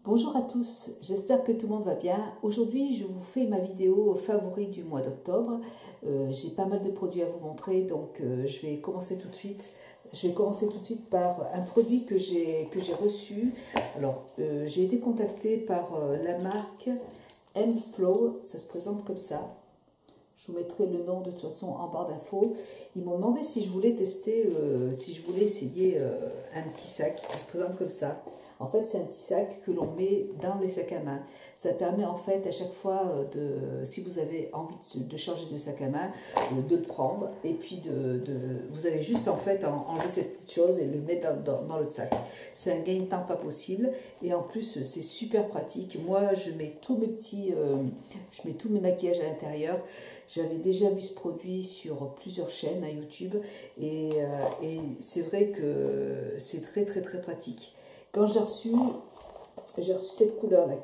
Bonjour à tous, j'espère que tout le monde va bien. Aujourd'hui, je vous fais ma vidéo favori du mois d'octobre. J'ai pas mal de produits à vous montrer, donc je vais commencer tout de suite. Je vais commencer tout de suite par un produit que j'ai reçu. Alors, j'ai été contactée par la marque M-Flow, ça se présente comme ça. Je vous mettrai le nom de toute façon en barre d'infos. Ils m'ont demandé si je voulais tester, si je voulais essayer un petit sac qui se présente comme ça. En fait, c'est un petit sac que l'on met dans les sacs à main. Ça permet en fait à chaque fois si vous avez envie de changer de sac à main, de le prendre et puis vous avez juste en fait enlever cette petite chose et le mettre dans l'autre sac. C'est un gain de temps pas possible et en plus c'est super pratique. Moi, je mets tous mes maquillages à l'intérieur. J'avais déjà vu ce produit sur plusieurs chaînes à YouTube et c'est vrai que c'est très très très pratique. Quand j'ai reçu cette couleur-là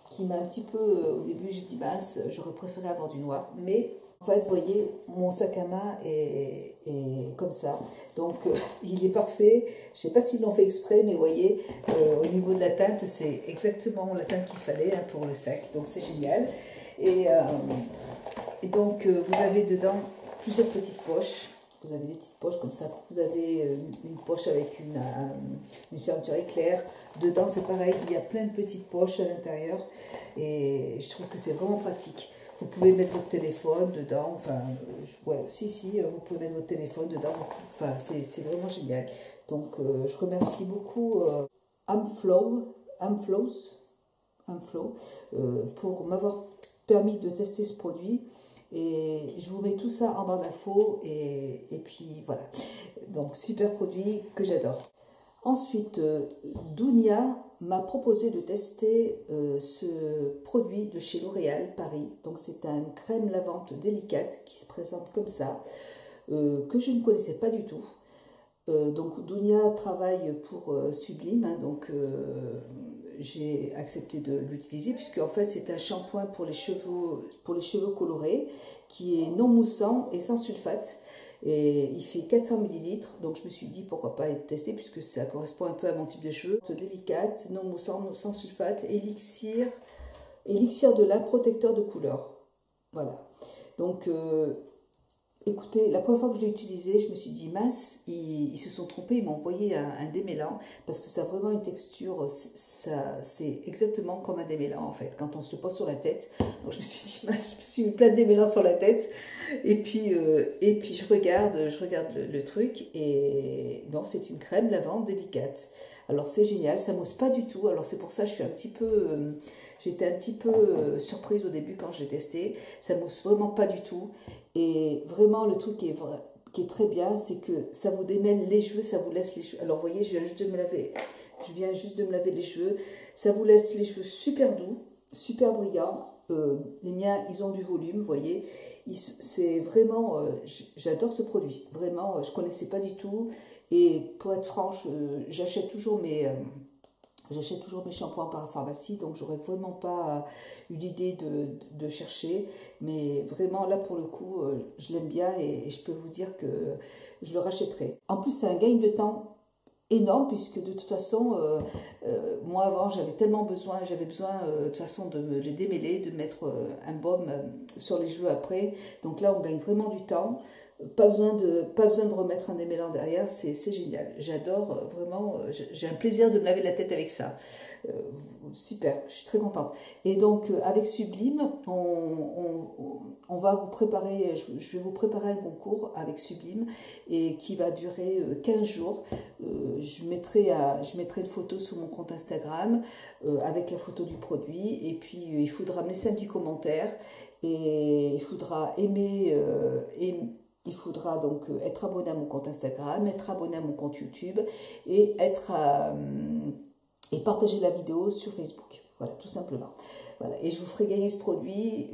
qui m'a un petit peu, au début j'ai dit mince, j'aurais préféré avoir du noir, mais en fait vous voyez mon sac à main est comme ça, donc il est parfait. Je ne sais pas s'ils l'ont fait exprès, mais vous voyez au niveau de la teinte c'est exactement la teinte qu'il fallait pour le sac, donc c'est génial. Et donc vous avez dedans plusieurs petites poches. Vous avez des petites poches comme ça. Vous avez une poche avec une fermeture éclair. Dedans, c'est pareil. Il y a plein de petites poches à l'intérieur. Et je trouve que c'est vraiment pratique. Vous pouvez mettre votre téléphone dedans. Enfin, vous pouvez mettre votre téléphone dedans. Enfin, c'est vraiment génial. Donc, je remercie beaucoup Amflow pour m'avoir permis de tester ce produit. Et je vous mets tout ça en barre d'infos et puis voilà. Donc super produit que j'adore. Ensuite, Dounia m'a proposé de tester ce produit de chez L'Oréal Paris. Donc c'est un crème lavante délicate qui se présente comme ça, que je ne connaissais pas du tout. Donc Dounia travaille pour Sublime, hein, donc j'ai accepté de l'utiliser puisque en fait c'est un shampoing pour les cheveux colorés qui est non moussant et sans sulfate et il fait 400 ml, donc je me suis dit pourquoi pas être testé puisque ça correspond un peu à mon type de cheveux. Délicate, non moussant, sans sulfate, élixir de lin protecteur de couleur. Voilà. Donc écoutez, la première fois que je l'ai utilisé, je me suis dit mince, ils se sont trompés, ils m'ont envoyé un démêlant parce que ça a vraiment une texture, c'est exactement comme un démêlant en fait, quand on se le pose sur la tête. Donc je me suis dit mince, je me suis mis plein de démêlants sur la tête et puis je regarde le truc et bon, c'est une crème lavande délicate. Alors c'est génial, ça mousse pas du tout, alors c'est pour ça que j'étais un petit peu surprise au début quand je l'ai testé. Ça mousse vraiment pas du tout. Et vraiment, le truc qui est très bien, c'est que ça vous démêle les cheveux, ça vous laisse les cheveux. Alors, vous voyez, je viens juste de me laver les cheveux. Ça vous laisse les cheveux super doux, super brillants. Les miens, ils ont du volume, vous voyez. C'est vraiment, j'adore ce produit. Vraiment, je connaissais pas du tout. Et pour être franche, j'achète toujours mes shampoings par pharmacie, donc j'aurais vraiment pas eu l'idée de chercher. Mais vraiment, là, pour le coup, je l'aime bien et je peux vous dire que je le rachèterai. En plus, c'est un gain de temps énorme puisque de toute façon, moi avant, j'avais besoin de toute façon de me les démêler, de mettre un baume sur les cheveux après. Donc là, on gagne vraiment du temps. Pas besoin de remettre un démêlant derrière, c'est génial. J'adore, vraiment, j'ai un plaisir de me laver la tête avec ça. Super, je suis très contente. Et donc, avec Sublime, on va vous préparer, je vais vous préparer un concours avec Sublime et qui va durer 15 jours. Je mettrai une photo sur mon compte Instagram avec la photo du produit et puis il faudra me laisser un petit commentaire et il faudra il faudra donc être abonné à mon compte Instagram, être abonné à mon compte YouTube et partager la vidéo sur Facebook. Voilà, tout simplement. Voilà. Et je vous ferai gagner ce produit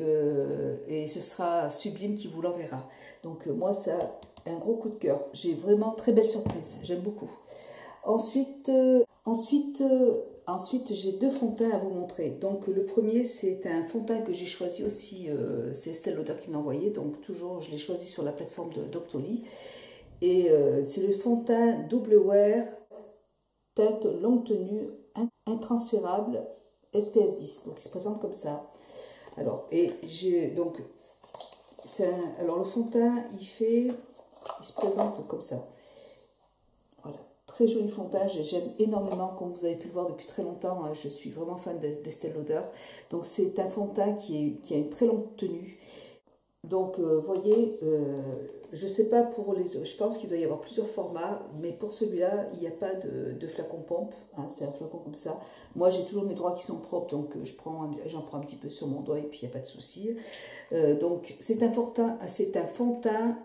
et ce sera Sublime qui vous l'enverra. Donc moi, ça a un gros coup de cœur. J'ai vraiment très belle surprise. J'aime beaucoup. Ensuite, j'ai deux fonds de teint à vous montrer. Donc, le premier, c'est un fond de teint que j'ai choisi aussi. C'est Estelle Lauder qui me l'a envoyé. Donc, toujours, je l'ai choisi sur la plateforme de Doctoly. Et c'est le fond de teint Double Wear, teinte longue tenue, intransférable, SPF 10, donc il se présente comme ça. Alors, et j'ai donc, alors le fond de teint, il se présente comme ça. Voilà, très joli fond de teint, j'aime énormément, comme vous avez pu le voir depuis très longtemps, hein, je suis vraiment fan d'Estée Lauder. Donc c'est un fond de teint qui a une très longue tenue. Donc, voyez, je ne sais pas pour les autres, je pense qu'il doit y avoir plusieurs formats, mais pour celui-là, il n'y a pas de flacon pompe, hein, c'est un flacon comme ça. Moi, j'ai toujours mes doigts qui sont propres, donc j'en prends un petit peu sur mon doigt et puis il n'y a pas de souci. Donc, c'est un fond de teint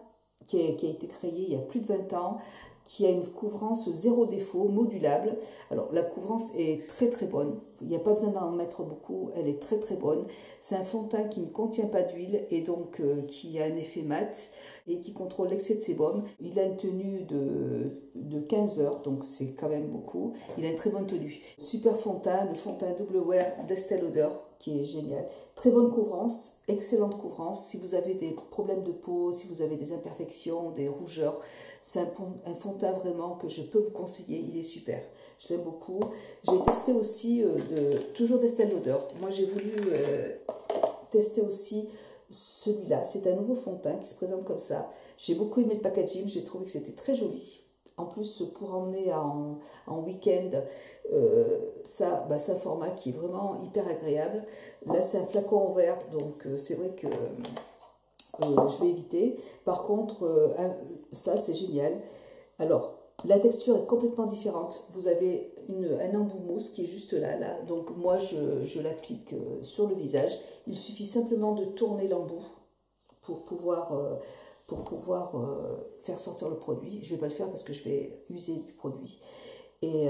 qui a été créé il y a plus de 20 ans, qui a une couvrance zéro défaut, modulable. Alors la couvrance est très très bonne, il n'y a pas besoin d'en mettre beaucoup, elle est très très bonne. C'est un fond de teint qui ne contient pas d'huile et donc qui a un effet mat et qui contrôle l'excès de sébum. Il a une tenue de 15 heures, donc c'est quand même beaucoup. Il a une très bonne tenue. Super fond de teint, le fond de teint double wear d'Estée Lauder, qui est génial. Très bonne couvrance, excellente couvrance. Si vous avez des problèmes de peau, si vous avez des imperfections, des rougeurs, c'est un fond de teint vraiment que je peux vous conseiller. Il est super, je l'aime beaucoup. J'ai testé aussi, toujours d'Estée Lauder. Moi j'ai voulu tester aussi celui-là. C'est un nouveau fond de teint qui se présente comme ça. J'ai beaucoup aimé le packaging, j'ai trouvé que c'était très joli. En plus, pour emmener en week-end, c'est un format qui est vraiment hyper agréable. Là, c'est un flacon en verre, donc c'est vrai que je vais éviter. Par contre, ça, c'est génial. Alors, la texture est complètement différente. Vous avez un embout mousse qui est juste là. Donc, moi, je l'applique sur le visage. Il suffit simplement de tourner l'embout pour pouvoir faire sortir le produit. Je ne vais pas le faire parce que je vais user du produit. Et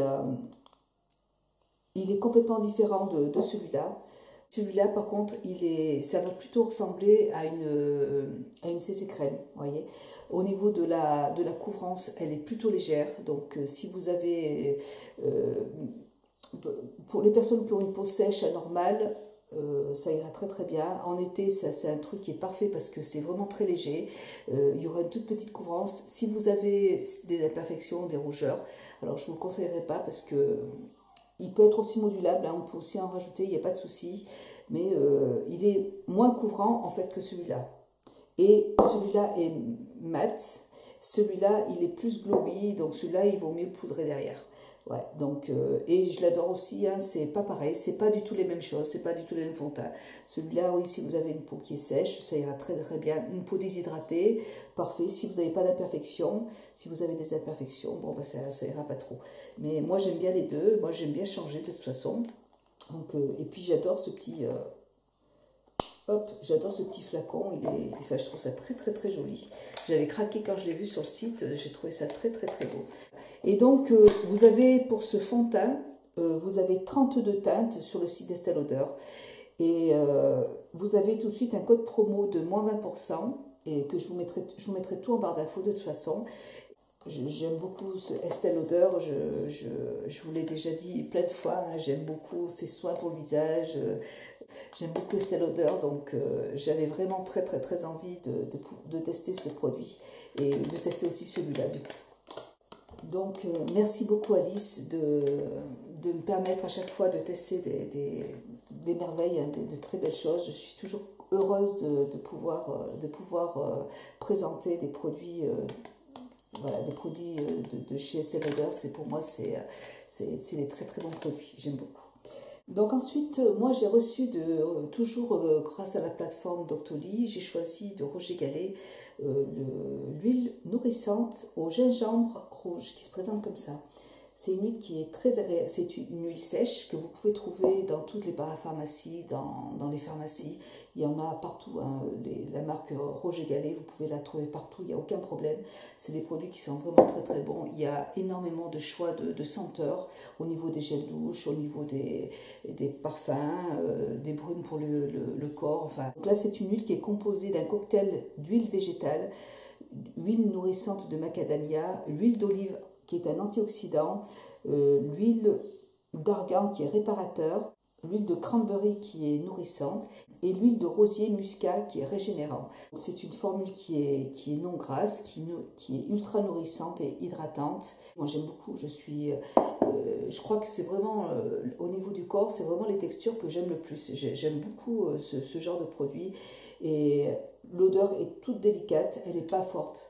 il est complètement différent de celui-là. Celui-là, par contre, ça va plutôt ressembler à une CC crème, voyez. Au niveau de la couvrance, elle est plutôt légère. Donc, si vous avez... pour les personnes qui ont une peau sèche anormale, ça ira très très bien. En été, c'est un truc qui est parfait parce que c'est vraiment très léger. Il y aura une toute petite couvrance. Si vous avez des imperfections, des rougeurs, alors je ne vous le conseillerais pas parce que il peut être aussi modulable, hein, on peut aussi en rajouter, il n'y a pas de souci, mais il est moins couvrant en fait que celui-là. Et celui-là est mat, celui-là il est plus glowy, donc celui-là il vaut mieux le poudrer derrière. Ouais, donc, et je l'adore aussi, hein, c'est pas pareil, c'est pas du tout les mêmes choses, c'est pas du tout les mêmes fonds de teint. Celui-là, oui, si vous avez une peau qui est sèche, ça ira très très bien. Une peau déshydratée, parfait. Si vous n'avez pas d'imperfection, si vous avez des imperfections, bon, bah, ça ira pas trop. Mais moi, j'aime bien les deux, moi, j'aime bien changer de toute façon. Donc, et puis, j'adore ce petit... j'adore ce petit flacon, enfin, je trouve ça très très très joli. J'avais craqué quand je l'ai vu sur le site, j'ai trouvé ça très très très beau. Et donc, vous avez pour ce fond de teint, vous avez 32 teintes sur le site d'Estée Lauder. Et vous avez tout de suite un code promo de moins 20%, et que je vous mettrai tout en barre d'infos de toute façon. J'aime beaucoup Estée Lauder, je vous l'ai déjà dit plein de fois, hein, j'aime beaucoup ses soins pour le visage, j'aime beaucoup Estée Lauder, donc j'avais vraiment très très très envie de tester ce produit et de tester aussi celui-là du coup. Donc merci beaucoup Alice de me permettre à chaque fois de tester des merveilles, hein, de très belles choses. Je suis toujours heureuse de pouvoir présenter des produits. Voilà, des produits de chez Estée Lauder, pour moi, c'est des très très bons produits, j'aime beaucoup. Donc ensuite, moi j'ai reçu toujours grâce à la plateforme Doctolib, j'ai choisi de Roger Gallet l'huile nourrissante au gingembre rouge qui se présente comme ça. C'est une huile qui est très agréable, c'est une huile sèche que vous pouvez trouver dans toutes les parapharmacies, dans les pharmacies. Il y en a partout, hein, la marque Roger Gallet, vous pouvez la trouver partout, il n'y a aucun problème. C'est des produits qui sont vraiment très très bons. Il y a énormément de choix de senteurs au niveau des gels douches, au niveau des parfums, des brumes pour le corps. Enfin. Donc là, c'est une huile qui est composée d'un cocktail d'huile végétale, huile nourrissante de macadamia, l'huile d'olive qui est un antioxydant, l'huile d'argan qui est réparateur, l'huile de cranberry qui est nourrissante et l'huile de rosier muscat qui est régénérant. C'est une formule qui est non grasse, qui est ultra nourrissante et hydratante. Moi j'aime beaucoup, je crois que c'est vraiment, au niveau du corps, c'est vraiment les textures que j'aime le plus. J'aime beaucoup ce genre de produit et l'odeur est toute délicate, elle n'est pas forte.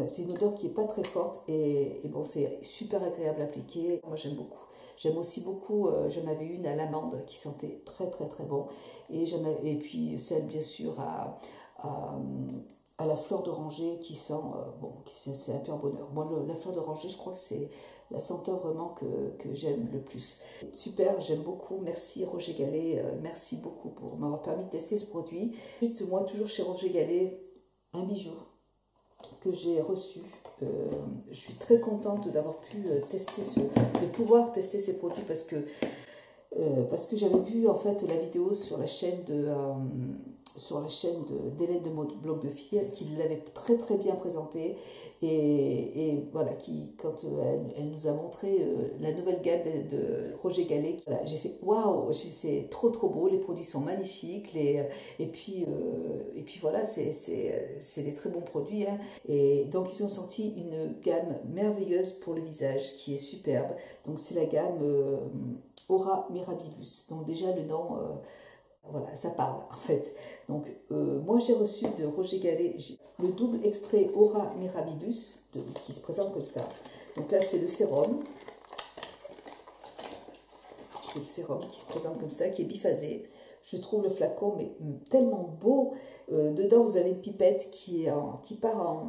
C'est une odeur qui n'est pas très forte et bon, c'est super agréable à appliquer. Moi, j'aime beaucoup. J'aime aussi beaucoup, j'en avais une à l'amande qui sentait très très très bon. Et puis celle, bien sûr, à la fleur d'oranger qui sent, bon, c'est un pur bonheur. Moi, la fleur d'oranger, je crois que c'est la senteur vraiment que j'aime le plus. Super, j'aime beaucoup. Merci Roger Gallet, merci beaucoup pour m'avoir permis de tester ce produit. Ensuite, moi, toujours chez Roger Gallet, un bijou que j'ai reçu. Je suis très contente d'avoir pu de pouvoir tester ces produits parce que j'avais vu en fait la vidéo sur la chaîne d'Hélène de Mode Blog de Filles qui l'avait très très bien présenté et voilà, quand elle nous a montré la nouvelle gamme de Roger Gallet, voilà, j'ai fait waouh, c'est trop trop beau, les produits sont magnifiques, et puis voilà, c'est des très bons produits, hein. Et donc ils ont sorti une gamme merveilleuse pour le visage qui est superbe. Donc c'est la gamme Aura Mirabilis. Donc déjà le nom, voilà, ça parle en fait. Donc moi j'ai reçu de Roger Gallet le double extrait Aura Mirabilis qui se présente comme ça. Donc là c'est le sérum. C'est le sérum qui se présente comme ça, qui est biphasé. Je trouve le flacon mais tellement beau. Dedans vous avez une pipette qui part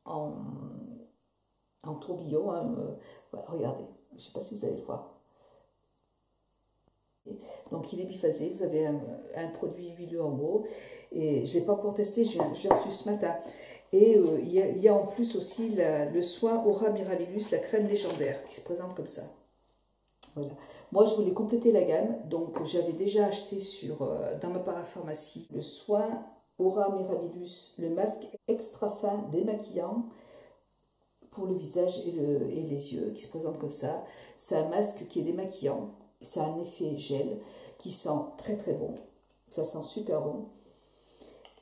en tourbillon, hein. Voilà, regardez, je ne sais pas si vous allez le voir. Donc il est biphasé, vous avez un produit huileux en haut, et je ne l'ai pas encore testé, je l'ai reçu ce matin. Et il y a en plus aussi le soin Aura Mirabilis, la crème légendaire, qui se présente comme ça. Voilà. Moi je voulais compléter la gamme, donc j'avais déjà acheté dans ma parapharmacie le soin Aura Mirabilis, le masque extra fin démaquillant pour le visage et les yeux, qui se présente comme ça. C'est un masque qui est démaquillant. Ça a un effet gel qui sent très très bon. Ça sent super bon.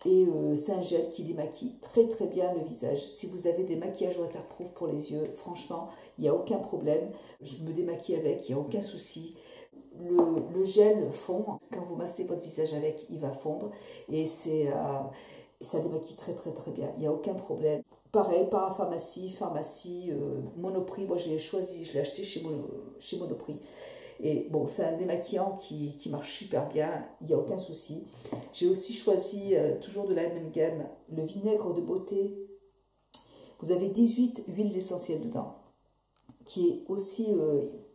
Et c'est un gel qui démaquille très très bien le visage. Si vous avez des maquillages waterproof pour les yeux, franchement, il n'y a aucun problème. Je me démaquille avec, il n'y a aucun souci. Le gel fond. Quand vous massez votre visage avec, il va fondre. Et ça démaquille très très très bien. Il n'y a aucun problème. Pareil, parapharmacie, pharmacie, Monoprix. Moi je l'ai acheté chez Monoprix. Et bon, c'est un démaquillant qui marche super bien, il n'y a aucun souci. J'ai aussi choisi, toujours de la même gamme, le vinaigre de beauté. Vous avez 18 huiles essentielles dedans, qui est aussi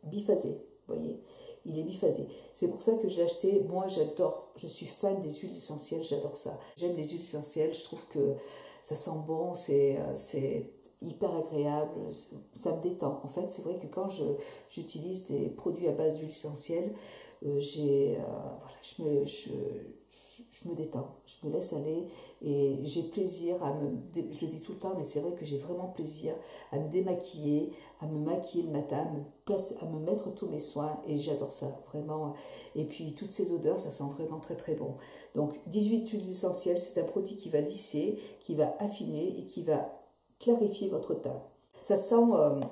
biphasé, vous voyez, il est biphasé. C'est pour ça que je l'ai acheté. Moi, j'adore, je suis fan des huiles essentielles, j'adore ça. J'aime les huiles essentielles, je trouve que ça sent bon, c'est hyper agréable, ça me détend. En fait, c'est vrai que quand j'utilise des produits à base d'huile essentielle, voilà, je me détends, je me laisse aller et j'ai plaisir je le dis tout le temps, mais c'est vrai que j'ai vraiment plaisir à me démaquiller, à me maquiller le matin, à me mettre tous mes soins et j'adore ça, vraiment. Et puis toutes ces odeurs, ça sent vraiment très très bon. Donc 18 huiles essentielles, c'est un produit qui va lisser, qui va affiner et qui va clarifier votre teint. Ça sent,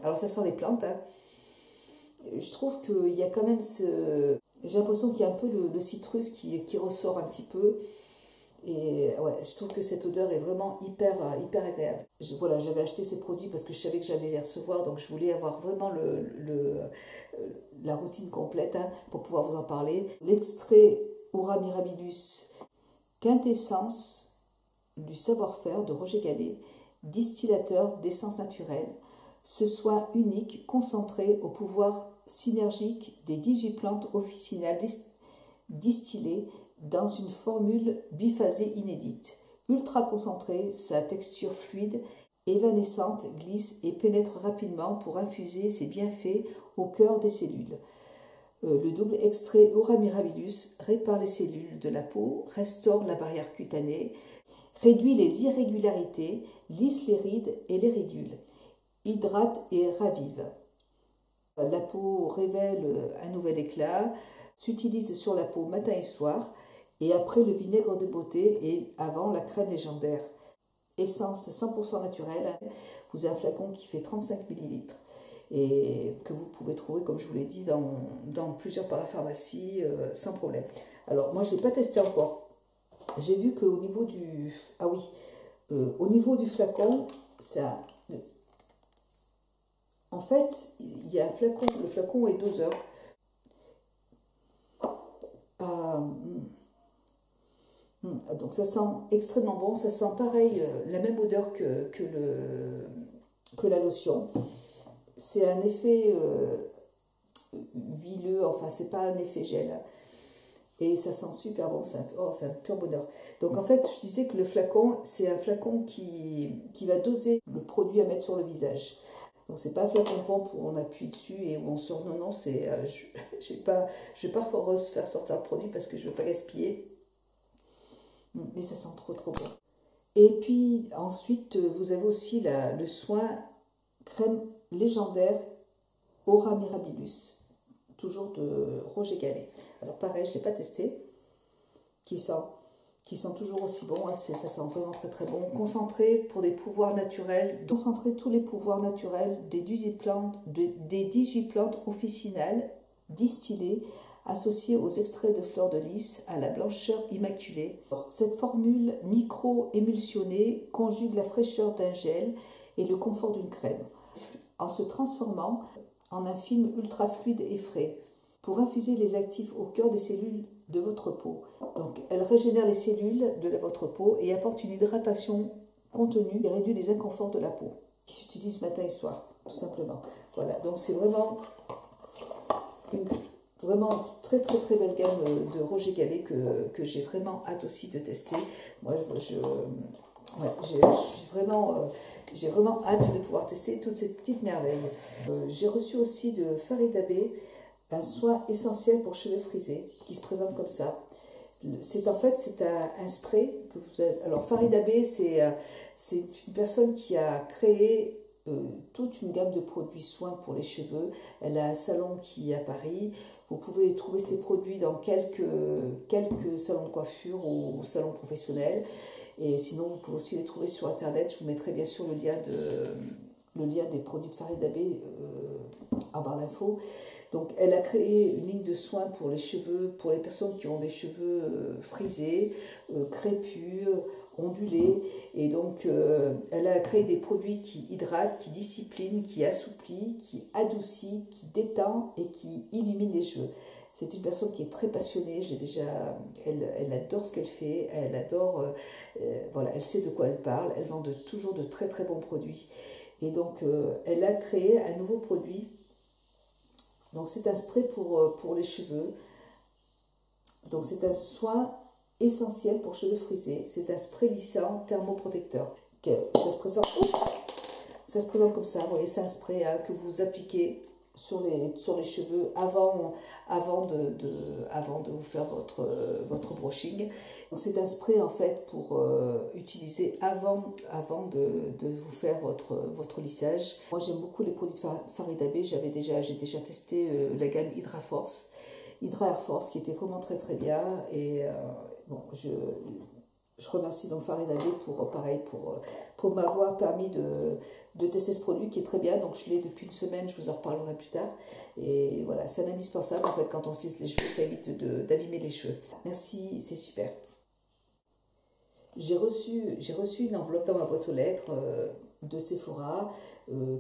alors ça sent les plantes, hein. Je trouve qu'il y a quand même j'ai l'impression qu'il y a un peu le citrus qui ressort un petit peu. Et ouais, je trouve que cette odeur est vraiment hyper agréable. Voilà, j'avais acheté ces produits parce que je savais que j'allais les recevoir, donc je voulais avoir vraiment la routine complète, hein, pour pouvoir vous en parler. L'extrait Aura Mirabilis, quintessence du savoir-faire de Roger Gallet, distillateur d'essence naturelle. Ce soin unique concentré au pouvoir synergique des 18 plantes officinales distillées dans une formule biphasée inédite. Ultra concentrée, sa texture fluide, évanescente, glisse et pénètre rapidement pour infuser ses bienfaits au cœur des cellules. Le double extrait Aura Mirabilis répare les cellules de la peau, restaure la barrière cutanée, réduit les irrégularités, lisse les rides et les ridules, hydrate et ravive. La peau révèle un nouvel éclat, s'utilise sur la peau matin et soir, et après le vinaigre de beauté et avant la crème légendaire. Essence 100% naturelle. Vous avez un flacon qui fait 35 ml et que vous pouvez trouver, comme je vous l'ai dit, dans plusieurs parapharmacies sans problème. Alors moi je ne l'ai pas testé encore. J'ai vu qu'au niveau du... Ah oui, au niveau du flacon, ça... En fait, il y a un flacon, le flacon est doseur. Donc ça sent extrêmement bon, ça sent pareil, la même odeur que la lotion. C'est un effet huileux, enfin c'est pas un effet gel. Et ça sent super bon, c'est un pur bonheur. Donc en fait, je disais que le flacon, c'est un flacon qui va doser le produit à mettre sur le visage. Donc c'est pas un flacon pompe où on appuie dessus et où on sort. Non, non, c'est, je vais pas faire sortir le produit parce que je veux pas gaspiller. Mais ça sent trop trop bon. Et puis ensuite, vous avez aussi le soin crème légendaire Aura Mirabilis, toujours de Roger Gallet. Alors pareil, je ne l'ai pas testé, qui sent toujours aussi bon, hein, ça sent vraiment très très bon. Concentré pour des pouvoirs naturels, concentrer tous les pouvoirs naturels des 18 plantes officinales distillées, associées aux extraits de fleurs de lys à la blancheur immaculée. Cette formule micro-émulsionnée conjugue la fraîcheur d'un gel et le confort d'une crème, en se transformant en un film ultra fluide et frais, pour infuser les actifs au cœur des cellules de votre peau. Donc, elle régénère les cellules de votre peau et apporte une hydratation contenue et réduit les inconforts de la peau, qui s'utilise matin et soir, tout simplement. Voilà, donc c'est vraiment très très très belle gamme de Roger Gallet que j'ai vraiment hâte aussi de tester. Moi, j'ai vraiment hâte de pouvoir tester toutes ces petites merveilles. J'ai reçu aussi de Farida Bey un soin essentiel pour cheveux frisés qui se présente comme ça. C'est un spray que vous avez. Alors Farida Bey, c'est une personne qui a créé toute une gamme de produits soins pour les cheveux. Elle a un salon qui est à Paris. Vous pouvez trouver ces produits dans quelques salons de coiffure ou salons professionnels. Et sinon, vous pouvez aussi les trouver sur Internet. Je vous mettrai bien sûr le lien des produits de Farida Bey en barre d'infos. Donc, elle a créé une ligne de soins pour les cheveux, pour les personnes qui ont des cheveux frisés, crépus, ondulés. Et donc, elle a créé des produits qui hydratent, qui disciplinent, qui assouplissent, qui adoucit, qui détend et qui illumine les cheveux. C'est une personne qui est très passionnée, elle adore ce qu'elle fait, elle adore, voilà, elle sait de quoi elle parle, elle vend toujours de très très bons produits. Et donc, elle a créé un nouveau produit. Donc, c'est un spray pour les cheveux. Donc, c'est un soin essentiel pour cheveux frisés. C'est un spray lissant thermoprotecteur. Ça se présente comme ça. Vous voyez, c'est un spray que vous appliquez sur les cheveux avant de vous faire votre brushing. C'est un spray en fait pour utiliser avant de vous faire votre lissage. Moi j'aime beaucoup les produits de Farida Bey. J'ai déjà testé la gamme Hydra Air Force qui était vraiment très très bien. Et bon, je remercie donc Farida Bey pour m'avoir permis de tester ce produit qui est très bien. Donc je l'ai depuis une semaine, je vous en reparlerai plus tard. Et voilà, c'est un indispensable en fait quand on se lisse les cheveux, ça évite d'abîmer les cheveux. Merci, c'est super. J'ai reçu une enveloppe dans ma boîte aux lettres de Sephora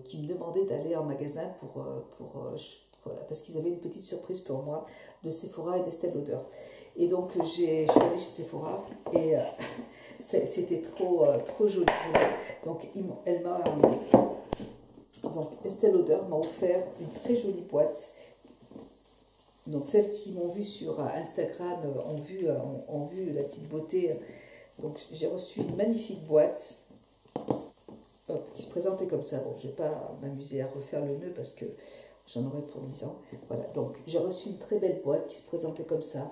qui me demandait d'aller en magasin voilà, parce qu'ils avaient une petite surprise pour moi de Sephora et d'Estée Lauder. Et donc, je suis allée chez Sephora et c'était trop joli. Donc, Estée Lauder m'a offert une très jolie boîte. Donc, celles qui m'ont vu sur Instagram ont vu la petite beauté. Donc, j'ai reçu une magnifique boîte qui se présentait comme ça. Bon, je ne vais pas m'amuser à refaire le nœud parce que j'en aurais pour 10 ans. Voilà, donc j'ai reçu une très belle boîte qui se présentait comme ça,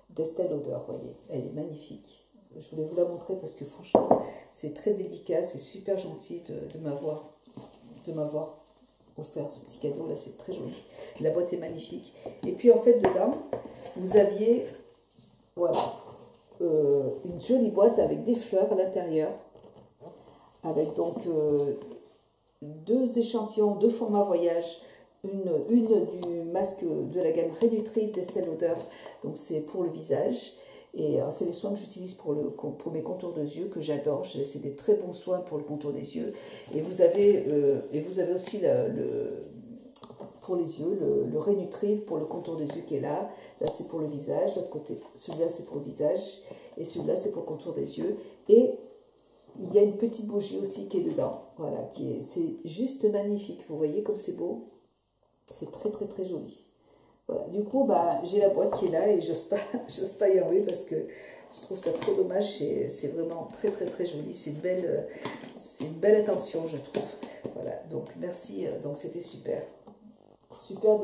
d'Estée Lauder, vous voyez, elle est magnifique. Je voulais vous la montrer parce que franchement, c'est très délicat, c'est super gentil de m'avoir offert ce petit cadeau, là c'est très joli. La boîte est magnifique. Et puis en fait dedans, vous aviez, voilà, une jolie boîte avec des fleurs à l'intérieur, avec donc 2 échantillons, 2 formats voyage, une du masque de la gamme Rénutrive d'Estée Lauder, donc c'est pour le visage, et c'est les soins que j'utilise pour mes contours de yeux que j'adore, c'est des très bons soins pour le contour des yeux, et vous avez aussi pour les yeux, le Rénutrive pour le contour des yeux qui est là. Là, c'est pour le visage. L'autre côté, celui-là, c'est pour le visage. Et celui-là, c'est pour le contour des yeux. Et il y a une petite bougie aussi qui est dedans. Voilà, c'est juste magnifique. Vous voyez comme c'est beau. C'est très, très, très joli. Voilà. Du coup, j'ai la boîte qui est là et j'ose pas y enlever parce que je trouve ça trop dommage. C'est vraiment très, très, très joli. C'est une belle attention, je trouve. Voilà. Donc, merci. Donc, c'était super. Super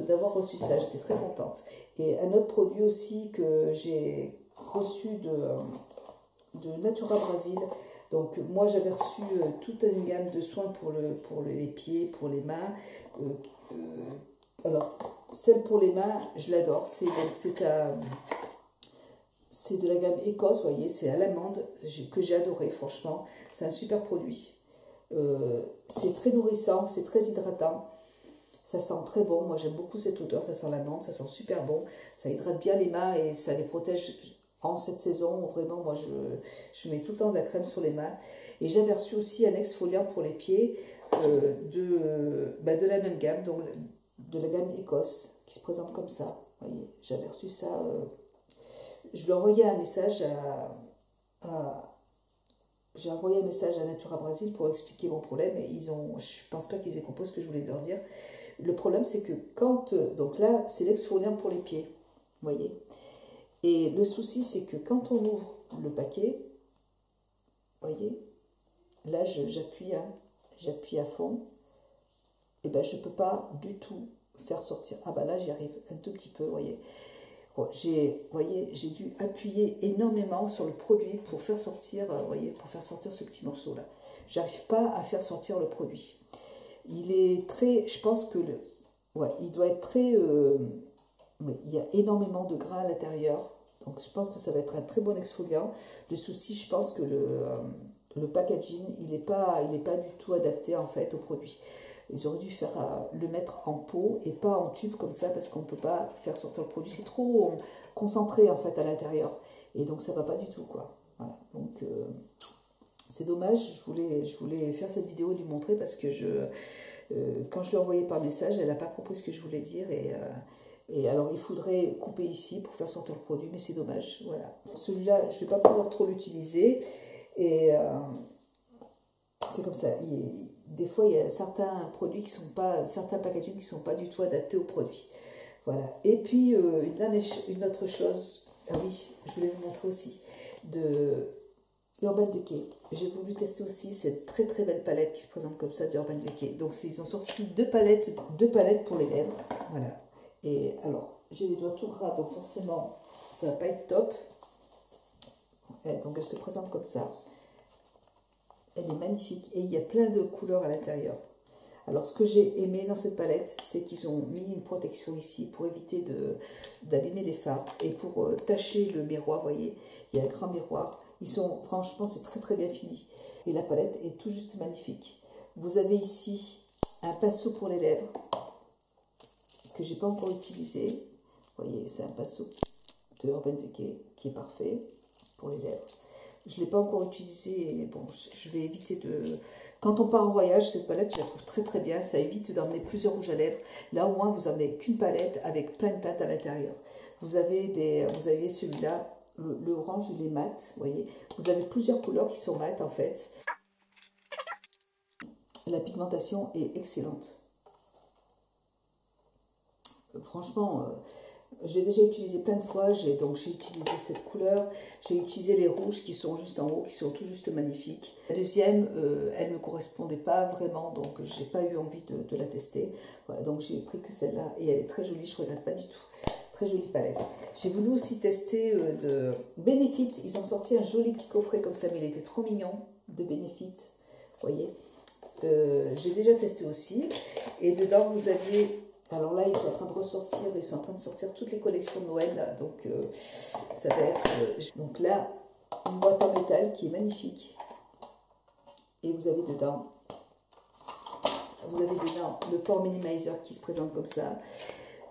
d'avoir reçu ça, j'étais très contente. Et un autre produit aussi que j'ai reçu de Natura Brazil. Donc moi j'avais reçu toute une gamme de soins pour les pieds, pour les mains. Alors celle pour les mains, je l'adore. C'est de la gamme Écosse, vous voyez, c'est à l'amande que j'ai adoré franchement. C'est un super produit. C'est très nourrissant, c'est très hydratant. Ça sent très bon, moi j'aime beaucoup cette odeur, ça sent l'amande, ça sent super bon, ça hydrate bien les mains et ça les protège en cette saison. Vraiment, moi je mets tout le temps de la crème sur les mains. Et j'avais reçu aussi un exfoliant pour les pieds de la même gamme, donc de la gamme Écosse, qui se présente comme ça. Vous voyez, j'avais reçu ça, je lui ai envoyé un message j'ai envoyé un message à Natura Brazil pour expliquer mon problème et je pense pas qu'ils aient compris ce que je voulais leur dire. Le problème, c'est que donc là, c'est l'exfoliant pour les pieds, vous voyez. Et le souci, c'est que quand on ouvre le paquet, vous voyez, là, j'appuie à fond, et je ne peux pas du tout faire sortir. Ah là, j'y arrive un tout petit peu, vous voyez. Bon, j'ai dû appuyer énormément sur le produit pour faire sortir, pour faire sortir ce petit morceau-là. J'arrive pas à faire sortir le produit. Il est très, je pense que il doit être très, il y a énormément de gras à l'intérieur, donc je pense que ça va être un très bon exfoliant. Le souci, je pense que le packaging, il n'est pas du tout adapté en fait au produit. Ils auraient dû le mettre en pot et pas en tube comme ça parce qu'on ne peut pas faire sortir le produit. C'est trop concentré en fait à l'intérieur et donc ça ne va pas du tout quoi. Voilà. Donc c'est dommage, je voulais faire cette vidéo et lui montrer parce que quand je l'ai envoyé par message, elle n'a pas compris ce que je voulais dire et alors il faudrait couper ici pour faire sortir le produit, mais c'est dommage. Voilà. Celui-là, je ne vais pas pouvoir trop l'utiliser et c'est comme ça. Des fois, il y a certains produits certains packaging qui ne sont pas du tout adaptés aux produits. Voilà. Et puis, une autre chose, ah oui, je voulais vous montrer aussi, de Urban Decay. J'ai voulu tester aussi cette très très belle palette qui se présente comme ça d'Urban Decay. Donc, ils ont sorti deux palettes pour les lèvres. Voilà. Et alors, j'ai les doigts tout gras, donc forcément, ça ne va pas être top. Donc, elle se présente comme ça. Elle est magnifique et il y a plein de couleurs à l'intérieur. Alors ce que j'ai aimé dans cette palette, c'est qu'ils ont mis une protection ici pour éviter d'abîmer les fards et pour tacher le miroir, vous voyez, il y a un grand miroir. Franchement, c'est très très bien fini. Et la palette est tout juste magnifique. Vous avez ici un pinceau pour les lèvres que j'ai pas encore utilisé. Vous voyez, c'est un pinceau de Urban Decay qui est parfait pour les lèvres. Je ne l'ai pas encore utilisé et bon, je vais éviter de... Quand on part en voyage, cette palette, je la trouve très très bien. Ça évite d'emmener plusieurs rouges à lèvres. Là, au moins, vous n'emmenez qu'une palette avec plein de teintes à l'intérieur. Vous avez celui-là, le orange, il est mat, vous voyez. Vous avez plusieurs couleurs qui sont mates, en fait. La pigmentation est excellente. Franchement... je l'ai déjà utilisé plein de fois, j'ai utilisé cette couleur, j'ai utilisé les rouges qui sont juste en haut, qui sont tout juste magnifiques. La deuxième, elle ne me correspondait pas vraiment, donc je n'ai pas eu envie de la tester. Voilà, donc j'ai pris que celle-là, et elle est très jolie, je ne regrette pas du tout. Très jolie palette. J'ai voulu aussi tester de Benefit, ils ont sorti un joli petit coffret comme ça, mais il était trop mignon, de Benefit, vous voyez. J'ai déjà testé aussi, et dedans vous aviez Alors là, ils sont en train de ressortir, ils sont en train de sortir toutes les collections de Noël, là, donc ça va être... donc là, une boîte en métal qui est magnifique. Et vous avez dedans le port minimizer qui se présente comme ça.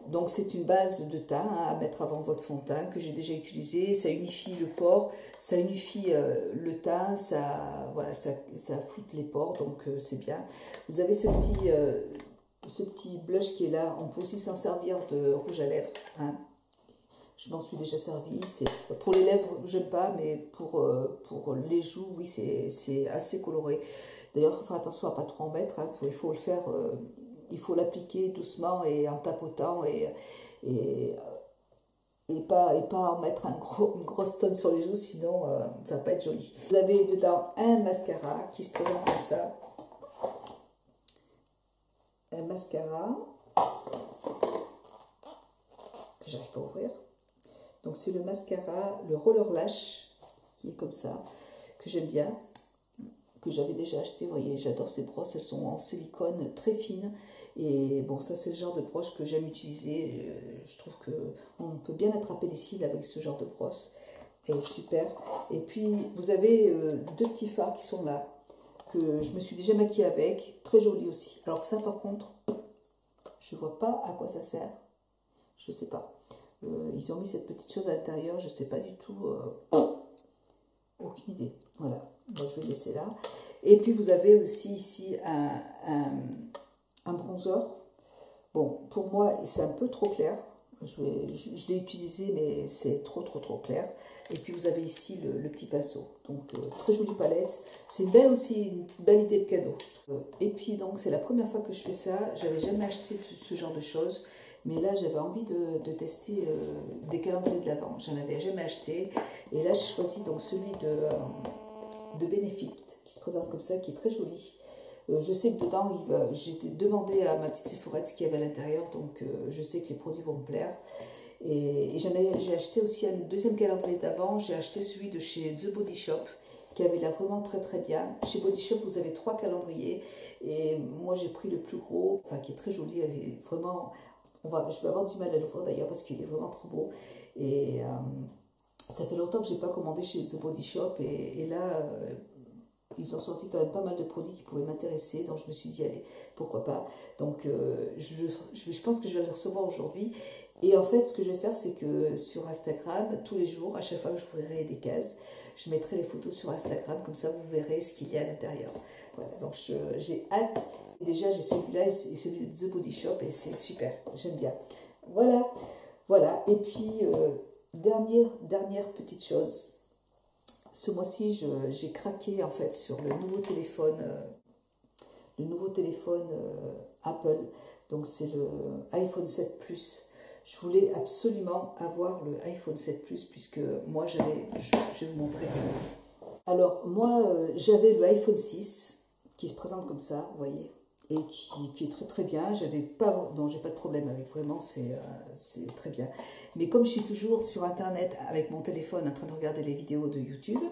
Donc c'est une base de teint à mettre avant votre fond de teint que j'ai déjà utilisé. Ça unifie le port, ça unifie le teint, voilà, ça floute les pores, donc c'est bien. Vous avez ce petit blush qui est là. On peut aussi s'en servir de rouge à lèvres. Hein. Je m'en suis déjà servi. Pour les lèvres, j'aime pas, mais pour les joues, oui, c'est assez coloré. D'ailleurs, il faut faire attention à ne pas trop en mettre. Hein. Il faut le faire, il faut l'appliquer doucement et en tapotant et pas en mettre une grosse tonne sur les joues, sinon ça ne va pas être joli. Vous avez dedans un mascara qui se présente comme ça. Un mascara que j'arrive pas à ouvrir. Donc c'est le mascara, le Roller Lash, qui est comme ça, que j'aime bien, que j'avais déjà acheté. Vous voyez, j'adore ces brosses, elles sont en silicone très fines. Et bon, ça c'est le genre de brosse que j'aime utiliser. Je trouve qu'on peut bien attraper les cils avec ce genre de brosse. Elle est super. Et puis vous avez deux petits fards qui sont là, que je me suis déjà maquillée avec, très jolis aussi. Alors ça par contre, je ne vois pas à quoi ça sert. Je ne sais pas. Ils ont mis cette petite chose à l'intérieur, je ne sais pas du tout. Aucune idée. Voilà, moi, je vais le laisser là. Et puis vous avez aussi ici un bronzer. Bon, pour moi, c'est un peu trop clair. Je l'ai utilisé, mais c'est trop clair. Et puis vous avez ici le petit pinceau. Donc très jolie palette. C'est une belle idée de cadeau. Et puis donc c'est la première fois que je fais ça. J'avais jamais acheté ce genre de choses. Mais là, j'avais envie de tester des calendriers de l'Avent. J'en avais jamais acheté. Et là, j'ai choisi donc celui de Benefit, qui se présente comme ça, qui est très joli. Je sais que dedans, j'ai demandé à ma petite Sephorette ce qu'il y avait à l'intérieur. Donc, je sais que les produits vont me plaire. Et j'ai acheté aussi un deuxième calendrier d'Avent. J'ai acheté celui de chez The Body Shop, qui avait l'air vraiment très bien. Chez Body Shop, vous avez 3 calendriers. Et moi, j'ai pris le plus gros, enfin, qui est très joli. Elle est vraiment... je vais avoir du mal à l'ouvrir d'ailleurs parce qu'il est vraiment trop beau. Et ça fait longtemps que je n'ai pas commandé chez The Body Shop. Et là, ils ont sorti quand même pas mal de produits qui pouvaient m'intéresser. Donc je me suis dit, allez, pourquoi pas. Donc je pense que je vais le recevoir aujourd'hui. Et en fait, ce que je vais faire, c'est que sur Instagram, tous les jours, à chaque fois que je ouvrirai des cases, je mettrai les photos sur Instagram. Comme ça, vous verrez ce qu'il y a à l'intérieur. Voilà, donc j'ai hâte. Déjà, j'ai celui-là et celui de The Body Shop et c'est super, j'aime bien. Voilà. Et puis, dernière petite chose. Ce mois-ci, j'ai craqué en fait sur le nouveau téléphone Apple. Donc, c'est le iPhone 7 Plus. Je voulais absolument avoir le iPhone 7 Plus puisque moi, je vais vous montrer. Alors, moi, j'avais le iPhone 6 qui se présente comme ça, vous voyez, et qui est très bien. J'ai pas de problème avec, vraiment, c'est très bien. Mais comme je suis toujours sur Internet avec mon téléphone en train de regarder les vidéos de YouTube,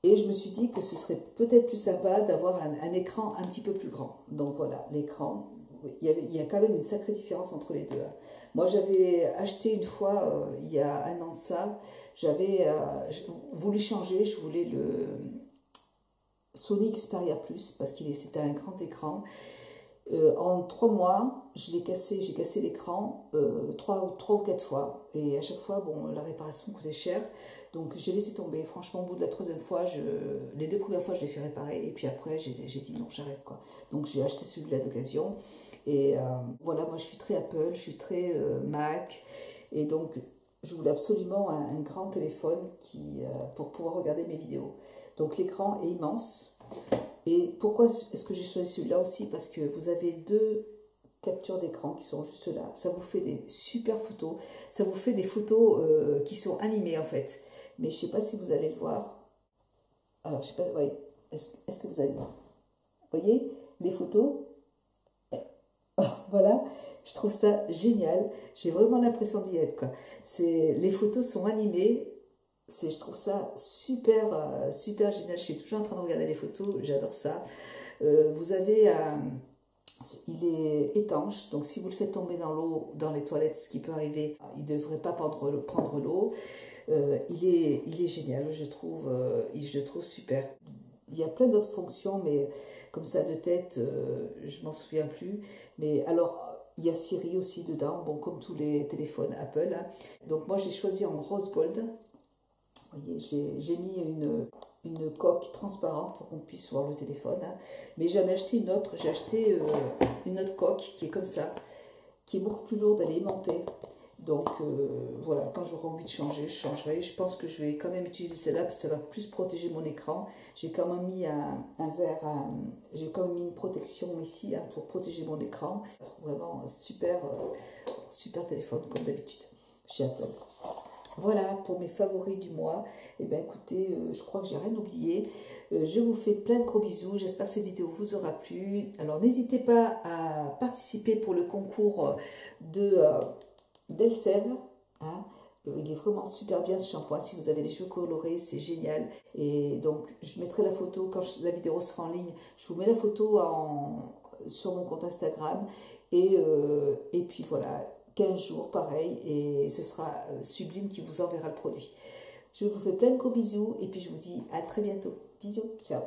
et je me suis dit que ce serait peut-être plus sympa d'avoir un écran un petit peu plus grand. Donc voilà, l'écran, il y a quand même une sacrée différence entre les deux. Moi, j'avais acheté une fois, il y a un an de ça, j'avais voulu changer, je voulais le Sony Xperia Plus parce que c'était un grand écran. En 3 mois, j'ai cassé l'écran 3 ou 4 fois. Et à chaque fois, bon, la réparation coûtait cher. Donc j'ai laissé tomber. Franchement, au bout de la 3e fois, les 2 premières fois, je l'ai fait réparer. Et puis après, j'ai dit non, j'arrête quoi. Donc j'ai acheté celui-là d'occasion. Et voilà, moi je suis très Apple, je suis très Mac. Et donc je voulais absolument un grand téléphone pour pouvoir regarder mes vidéos. Donc l'écran est immense. Et pourquoi est-ce que j'ai choisi celui-là aussi? Parce que vous avez 2 captures d'écran qui sont juste là. Ça vous fait des super photos. Ça vous fait des photos qui sont animées en fait. Mais je ne sais pas si vous allez le voir. Alors, je sais pas, oui. Est-ce que vous allez le voir? Vous voyez les photos? Voilà, je trouve ça génial. J'ai vraiment l'impression d'y être, quoi. Les photos sont animées. Je trouve ça super génial. Je suis toujours en train de regarder les photos, j'adore ça. Vous avez Il est étanche, donc si vous le faites tomber dans l'eau, dans les toilettes, ce qui peut arriver, il ne devrait pas prendre l'eau. Il est génial, je trouve super. Il y a plein d'autres fonctions, mais comme ça de tête, je m'en souviens plus. Mais alors, il y a Siri aussi dedans, bon, comme tous les téléphones Apple, hein. Donc moi, j'ai choisi en rose gold. Vous voyez, j'ai mis une coque transparente pour qu'on puisse voir le téléphone, hein. Mais j'en ai acheté une autre. J'ai acheté une autre coque qui est comme ça, qui est beaucoup plus lourde, elle est aimantée. Donc voilà, quand j'aurai envie de changer, je changerai. Je pense que je vais quand même utiliser celle-là parce que ça va plus protéger mon écran. J'ai quand même mis un verre, j'ai quand même mis une protection ici, hein, pour protéger mon écran. Vraiment un super téléphone comme d'habitude chez Apple. Voilà pour mes favoris du mois. Et bien écoutez, je crois que j'ai rien oublié. Je vous fais plein de gros bisous. J'espère que cette vidéo vous aura plu. Alors n'hésitez pas à participer pour le concours d'Elseve. Hein. Il est vraiment super bien ce shampoing. Si vous avez les cheveux colorés, c'est génial. Et donc je mettrai la photo quand la vidéo sera en ligne. Je vous mets la photo sur mon compte Instagram. Et puis voilà. 15 jours, pareil, et ce sera Sublime qui vous enverra le produit. Je vous fais plein de gros bisous, et puis je vous dis à très bientôt. Bisous, ciao.